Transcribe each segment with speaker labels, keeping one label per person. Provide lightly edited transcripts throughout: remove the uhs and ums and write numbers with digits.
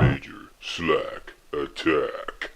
Speaker 1: Major Slack Attack.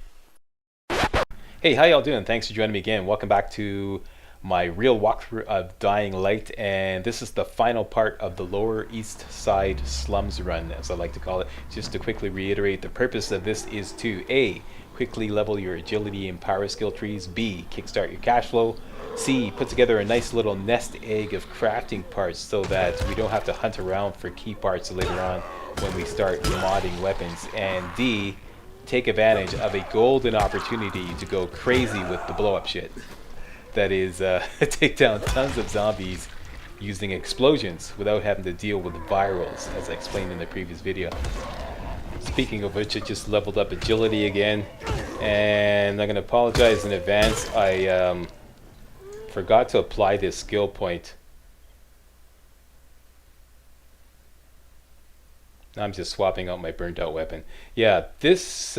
Speaker 2: Hey, how y'all doing? Thanks for joining me again. Welcome back to my real walkthrough of Dying Light, and this is the final part of the Lower East Side Slums run, as I like to call it. Just to quickly reiterate, the purpose of this is to A, quickly level your agility and power skill trees, B, kickstart your cash flow, C, put together a nice little nest egg of crafting parts so that we don't have to hunt around for key parts later on when we start modding weapons, and D, take advantage of a golden opportunity to go crazy with the blow up shit. That is, take down tons of zombies using explosions without having to deal with virals, as I explained in the previous video. Speaking of which, I just leveled up agility again, and I'm going to apologize in advance. I forgot to apply this skill point. I'm just swapping out my burnt out weapon. Yeah, this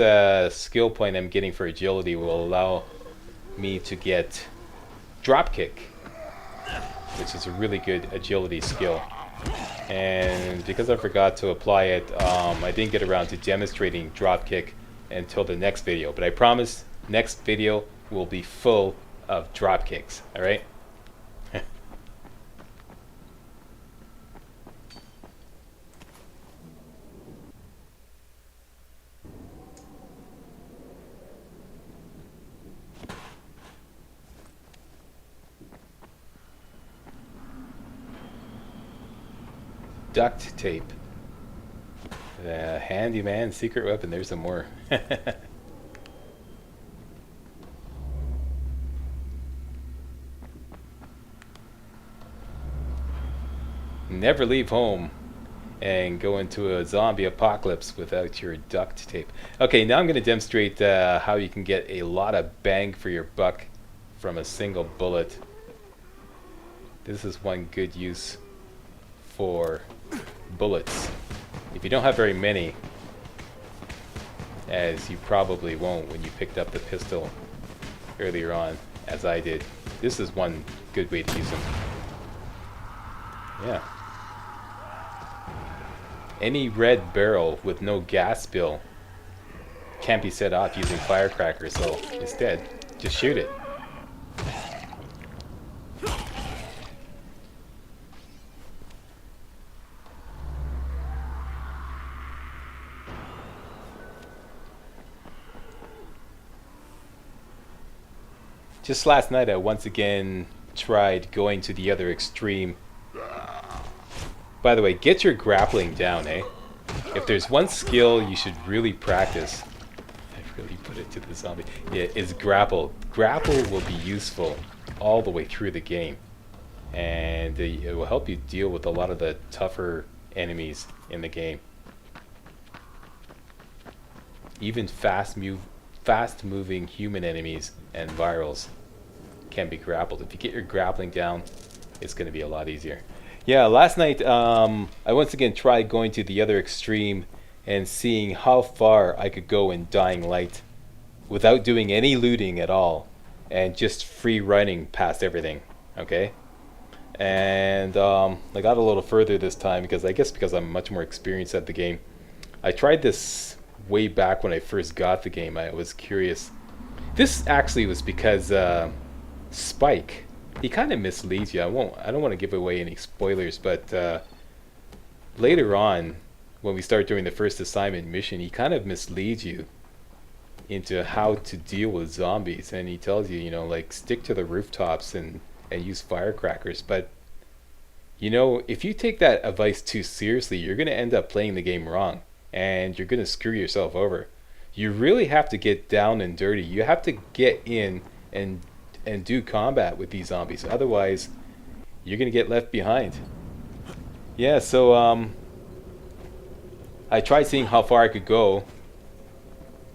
Speaker 2: skill point I'm getting for agility will allow me to get dropkick, which is a really good agility skill. And because I forgot to apply it, I didn't get around to demonstrating dropkick until the next video. But I promise next video will be full of dropkicks, alright? Duct tape. Handyman secret weapon. There's some more. Never leave home and go into a zombie apocalypse without your duct tape. Okay, now I'm going to demonstrate how you can get a lot of bang for your buck from a single bullet. This is one good use for bullets. If you don't have very many, as you probably won't when you picked up the pistol earlier on, as I did, this is one good way to use them. Yeah. Any red barrel with no gas spill can't be set off using firecrackers, so instead, just shoot it. Just last night I once again tried going to the other extreme. By the way, get your grappling down, eh? If there's one skill you should really practice, I really put it to the zombie, yeah, is grapple. Grapple will be useful all the way through the game, and it will help you deal with a lot of the tougher enemies in the game. Even fast-moving human enemies and virals can be grappled. If you get your grappling down, it's going to be a lot easier. Yeah, last night I once again tried going to the other extreme and seeing how far I could go in Dying Light without doing any looting at all and just free running past everything. Okay, and I got a little further this time because I'm much more experienced at the game. I tried this way back when I first got the game. I was curious. This actually was because Spike, he kind of misleads you. I don't want to give away any spoilers, but later on, when we start doing the first assignment mission, he kind of misleads you into how to deal with zombies, and he tells you, like, stick to the rooftops and use firecrackers. But if you take that advice too seriously, you're going to end up playing the game wrong, and you're going to screw yourself over. You really have to get down and dirty. You have to get in and do combat with these zombies. Otherwise, you're going to get left behind. Yeah, so I tried seeing how far I could go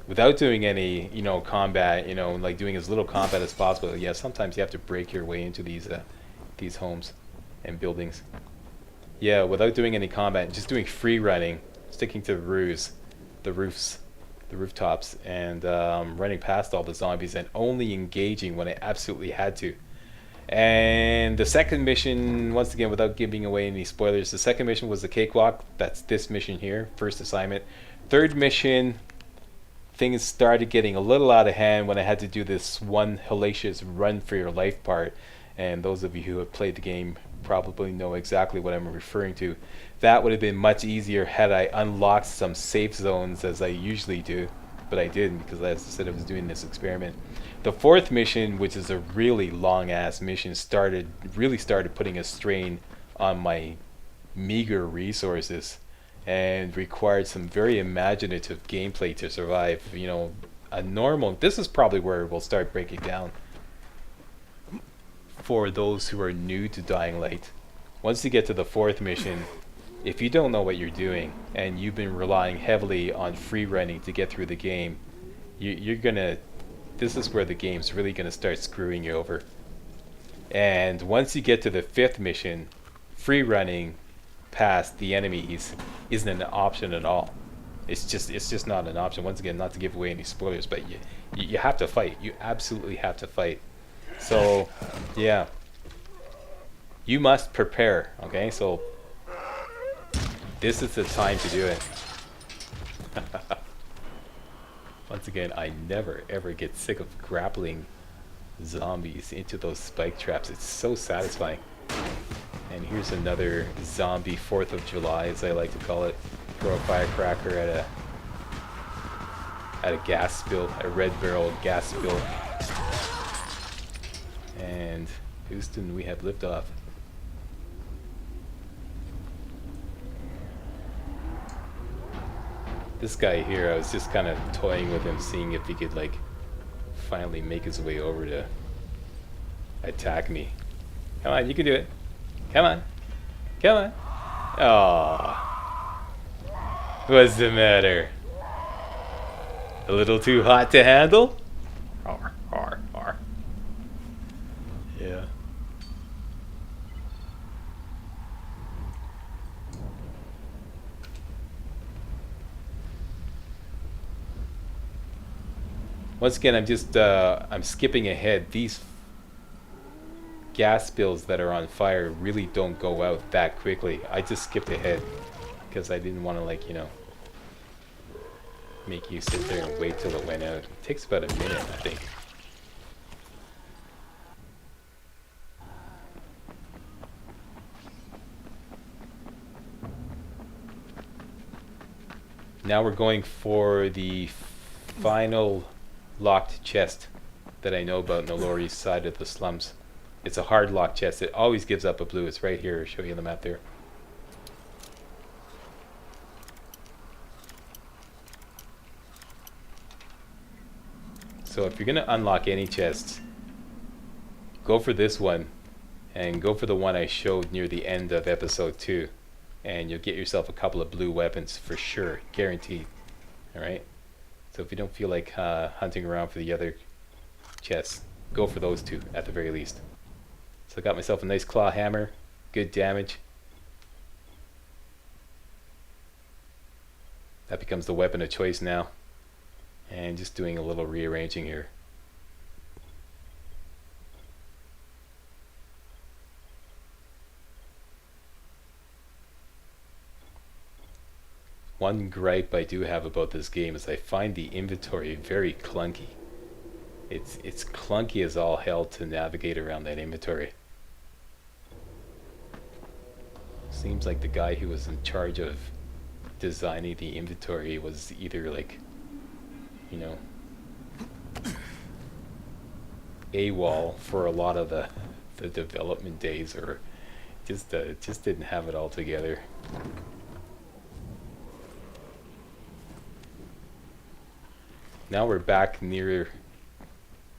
Speaker 2: without doing any, combat, like doing as little combat as possible. Yeah, sometimes you have to break your way into these homes and buildings. Yeah, without doing any combat, just doing free running, sticking to the rooftops, and running past all the zombies and only engaging when I absolutely had to. And the second mission, once again, without giving away any spoilers, the second mission was the cakewalk. That's this mission here, first assignment. Third mission, things started getting a little out of hand when I had to do this one hellacious run for your life part. And those of you who have played the game probably know exactly what I'm referring to. That would have been much easier had I unlocked some safe zones as I usually do, but I didn't because, as I said, I was doing this experiment. The fourth mission, which is a really long ass mission, really started putting a strain on my meager resources and required some very imaginative gameplay to survive. You know, this is probably where we'll start breaking down for those who are new to Dying Light. Once you get to the fourth mission, if you don't know what you're doing and you've been relying heavily on free running to get through the game, this is where the game's really gonna start screwing you over. And once you get to the fifth mission, free running past the enemies isn't an option at all. It's just not an option. Once again, not to give away any spoilers, but you have to fight. You absolutely have to fight. So, yeah. You must prepare, okay? So, this is the time to do it. Once again, I never ever get sick of grappling zombies into those spike traps. It's so satisfying. And here's another zombie 4th of July, as I like to call it. Throw a firecracker at a gas spill, a red barrel gas spill. And Houston, we have liftoff. This guy here, I was just kind of toying with him, seeing if he could, like, finally make his way over to attack me. Come on, you can do it. Come on. Come on. Aww. What's the matter? A little too hot to handle? Arr, arr, arr. Yeah. Once again, I'm skipping ahead. These gas spills that are on fire really don't go out that quickly. I just skipped ahead because I didn't want to, like, you know, make you sit there and wait till it went out. It takes about a minute, I think. Now we're going for the final locked chest that I know about in the Lower East Side of the slums. It's a hard locked chest. It always gives up a blue. It's right here. I'll show you the map there. So if you're going to unlock any chests, go for this one and go for the one I showed near the end of episode 2, and you'll get yourself a couple of blue weapons for sure, guaranteed. Alright? So if you don't feel like hunting around for the other chests, go for those two at the very least. So I got myself a nice claw hammer, good damage. That becomes the weapon of choice now. And just doing a little rearranging here. One gripe I do have about this game is I find the inventory very clunky. It's clunky as all hell to navigate around that inventory. Seems like the guy who was in charge of designing the inventory was either, like, you know, AWOL for a lot of the development days, or just didn't have it all together. Now we're back near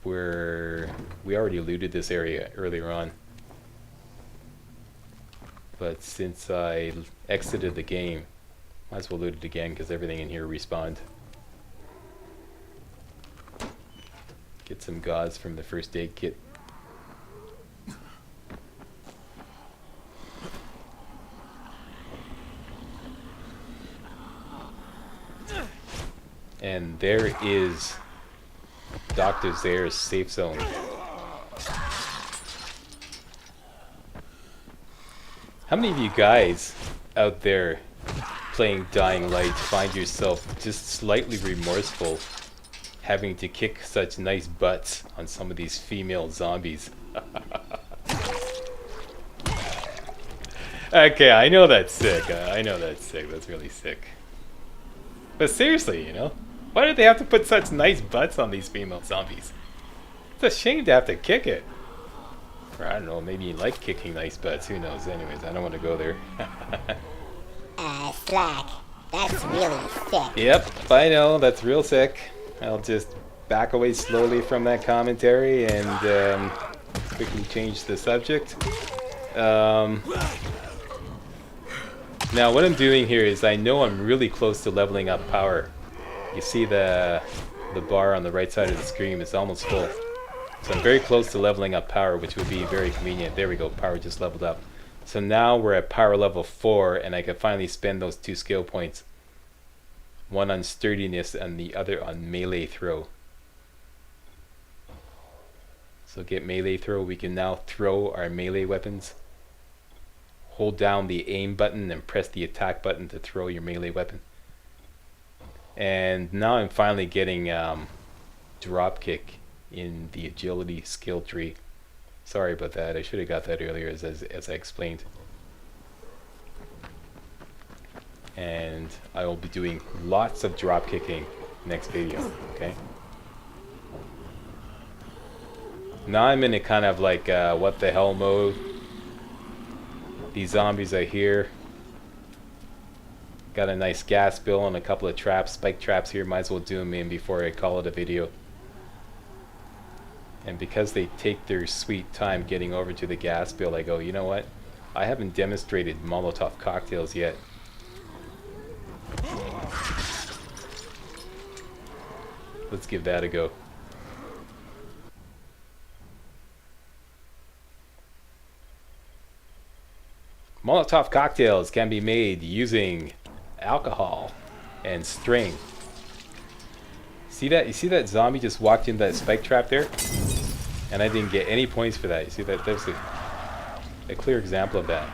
Speaker 2: where we already looted this area earlier on. But since I exited the game, might as well loot it again because everything in here respawned. Get some gauze from the first aid kit. And there is Dr. Zare's safe zone. How many of you guys out there playing Dying Light find yourself just slightly remorseful having to kick such nice butts on some of these female zombies? Okay, I know that's sick. I know that's sick. That's really sick. But seriously, you know, why do they have to put such nice butts on these female zombies? It's a shame to have to kick it. Or I don't know, maybe you like kicking nice butts. Who knows? Anyways, I don't want to go there.
Speaker 3: Slack. That's really sick.
Speaker 2: Yep, I know. That's real sick. I'll just back away slowly from that commentary and quickly change the subject. Now what I'm doing here is I know I'm really close to leveling up power. You see the bar on the right side of the screen is almost full. So I'm very close to leveling up power, which would be very convenient. There we go, power just leveled up. So now we're at power level 4 and I can finally spend those 2 skill points. One on sturdiness and the other on melee throw. So get melee throw, we can now throw our melee weapons. Hold down the aim button and press the attack button to throw your melee weapon. And now I'm finally getting drop kick in the agility skill tree. Sorry about that, I should have got that earlier as I explained. And I will be doing lots of drop kicking next video, okay? Now I'm in a kind of like what the hell mode. These zombies are here. Got a nice gas bill and a couple of traps, spike traps here. Might as well do them in before I call it a video. And because they take their sweet time getting over to the gas bill, I go, you know what? I haven't demonstrated Molotov cocktails yet. Let's give that a go. Molotov cocktails can be made using alcohol and string. See that? You see that zombie just walked into that spike trap there? And I didn't get any points for that. You see that? That's a clear example of that.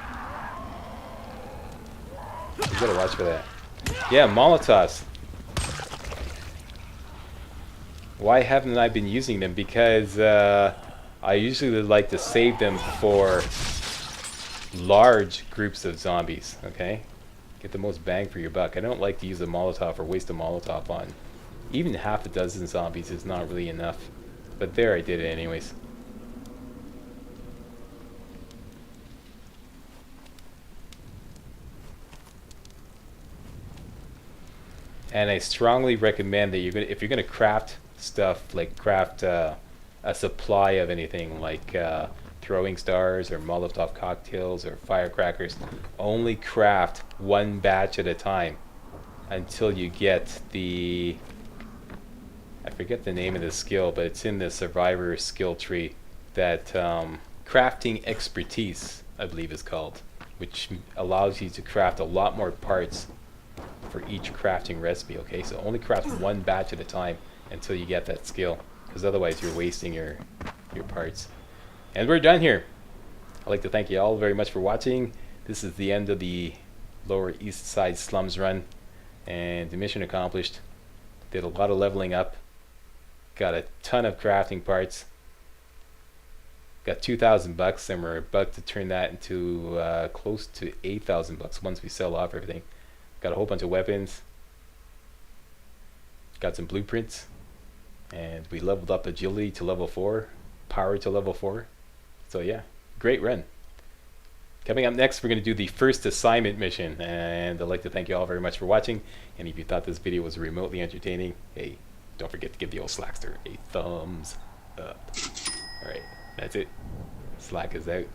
Speaker 2: You gotta watch for that. Yeah, Molotovs. Why haven't I been using them? Because I usually like to save them for large groups of zombies, okay? Get the most bang for your buck. I don't like to use a Molotov or waste a Molotov on even half a dozen zombies is not really enough. But there, I did it anyways. And I strongly recommend that if you're gonna craft stuff, like craft a supply of anything like throwing stars or Molotov cocktails or firecrackers, only craft one batch at a time until you get the, I forget the name of the skill, but it's in the survivor skill tree, that crafting expertise, I believe is called, which allows you to craft a lot more parts for each crafting recipe. Okay, so only craft one batch at a time until you get that skill, because otherwise you're wasting your parts. And we're done here. I'd like to thank you all very much for watching. This is the end of the Lower East Side Slums run, and the mission accomplished. Did a lot of leveling up, got a ton of crafting parts, got 2,000 bucks, and we're about to turn that into close to 8,000 bucks once we sell off everything. Got a whole bunch of weapons, got some blueprints, and we leveled up agility to level 4, power to level 4. So yeah, great run. Coming up next, we're going to do the first assignment mission, and I'd like to thank you all very much for watching. And if you thought this video was remotely entertaining, hey, don't forget to give the old Slackster a thumbs up. Alright, that's it. Slack is out.